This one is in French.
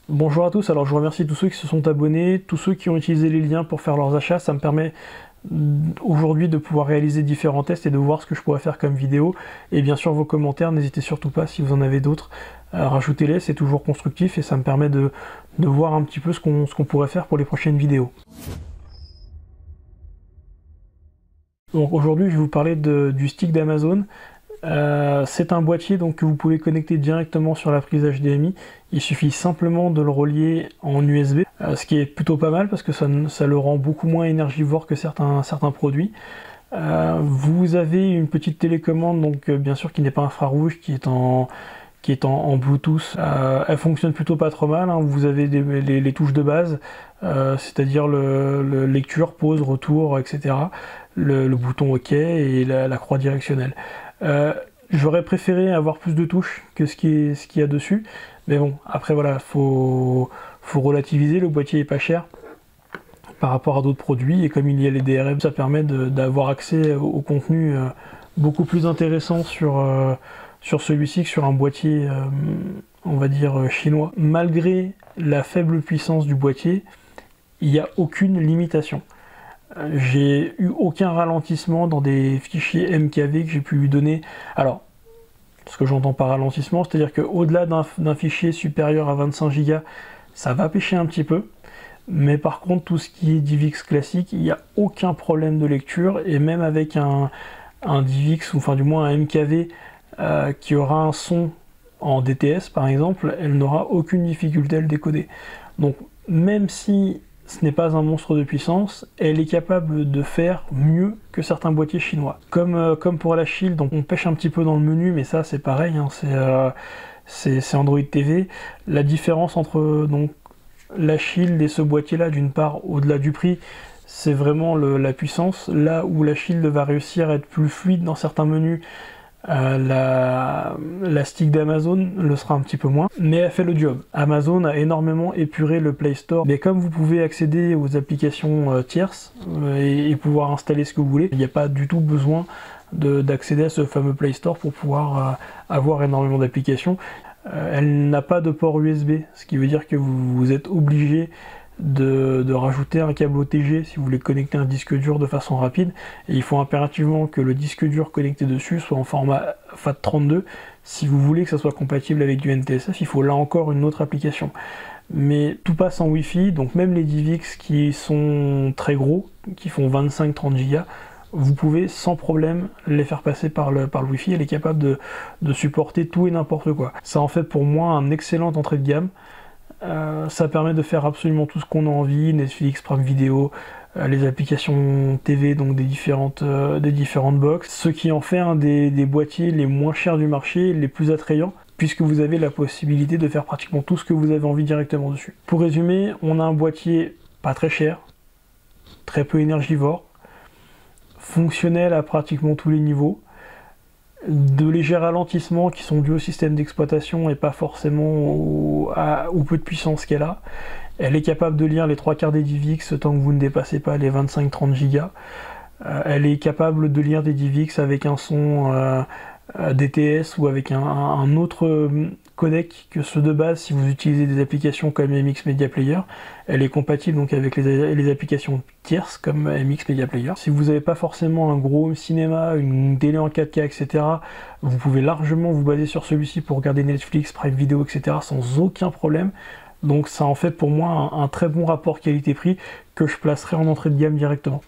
Bonjour à tous, alors je remercie tous ceux qui se sont abonnés, tous ceux qui ont utilisé les liens pour faire leurs achats, ça me permet aujourd'hui de pouvoir réaliser différents tests et de voir ce que je pourrais faire comme vidéo. Et bien sûr vos commentaires, n'hésitez surtout pas si vous en avez d'autres, rajoutez-les, c'est toujours constructif et ça me permet de voir un petit peu ce qu'on pourrait faire pour les prochaines vidéos. Donc aujourd'hui je vais vous parler du stick d'Amazon. C'est un boîtier donc, que vous pouvez connecter directement sur la prise HDMI. Il suffit simplement de le relier en USB, ce qui est plutôt pas mal parce que ça le rend beaucoup moins énergivore que certains produits. Vous avez une petite télécommande, donc bien sûr qui n'est pas infrarouge, qui est en Bluetooth. Elle fonctionne plutôt pas trop mal, hein. Vous avez les touches de base, c'est-à-dire le lecture, pause, retour, etc. Le bouton OK et la croix directionnelle. J'aurais préféré avoir plus de touches que ce qu'il y a dessus, mais bon, après voilà, faut relativiser, le boîtier est pas cher par rapport à d'autres produits, et comme il y a les DRM, ça permet d'avoir accès au contenu beaucoup plus intéressant sur celui-ci que sur un boîtier, on va dire, chinois. Malgré la faible puissance du boîtier, il n'y a aucune limitation. J'ai eu aucun ralentissement dans des fichiers MKV que j'ai pu lui donner. Alors, ce que j'entends par ralentissement, c'est-à-dire qu'au-delà d'un fichier supérieur à 25 Go, ça va pêcher un petit peu. Mais par contre, tout ce qui est DivX classique, il n'y a aucun problème de lecture. Et même avec un DivX, ou enfin du moins un MKV qui aura un son en DTS par exemple, elle n'aura aucune difficulté à le décoder. Donc même si ce n'est pas un monstre de puissance, elle est capable de faire mieux que certains boîtiers chinois. Comme pour la Shield, donc on pêche un petit peu dans le menu, mais ça c'est pareil, hein, c'est Android TV. La différence entre donc, la Shield et ce boîtier-là, d'une part, au-delà du prix, c'est vraiment la puissance. Là où la Shield va réussir à être plus fluide dans certains menus, la stick d'Amazon le sera un petit peu moins, mais elle fait le job. Amazon a énormément épuré le Play Store, mais comme vous pouvez accéder aux applications tierces et pouvoir installer ce que vous voulez, il n'y a pas du tout besoin d'accéder à ce fameux Play Store pour pouvoir avoir énormément d'applications. Elle n'a pas de port USB, ce qui veut dire que vous êtes obligé de rajouter un câble OTG si vous voulez connecter un disque dur de façon rapide, et il faut impérativement que le disque dur connecté dessus soit en format FAT32. Si vous voulez que ça soit compatible avec du NTSF, il faut là encore une autre application. Mais tout passe en Wi-Fi, donc même les DivX qui sont très gros, qui font 25-30 Go, vous pouvez sans problème les faire passer par le Wi-Fi. Elle est capable de supporter tout et n'importe quoi. Ça en fait pour moi un excellent entrée de gamme. Ça permet de faire absolument tout ce qu'on a envie, Netflix, Prime Video, les applications TV, donc des différentes box, ce qui en fait un des boîtiers les moins chers du marché, les plus attrayants, puisque vous avez la possibilité de faire pratiquement tout ce que vous avez envie directement dessus. Pour résumer, on a un boîtier pas très cher, très peu énergivore, fonctionnel à pratiquement tous les niveaux, de légers ralentissements qui sont dus au système d'exploitation et pas forcément au peu de puissance qu'elle a. Elle est capable de lire les 3/4 des DivX tant que vous ne dépassez pas les 25-30 Go. Elle est capable de lire des DivX avec un son DTS ou avec un autre codec que ceux de base si vous utilisez des applications comme MX Media Player. Elle est compatible donc avec les applications tierces comme MX Media Player. Si vous n'avez pas forcément un gros cinéma, une télé en 4K, etc., vous pouvez largement vous baser sur celui-ci pour regarder Netflix, Prime Video, etc. sans aucun problème. Donc ça en fait pour moi un très bon rapport qualité-prix que je placerai en entrée de gamme directement.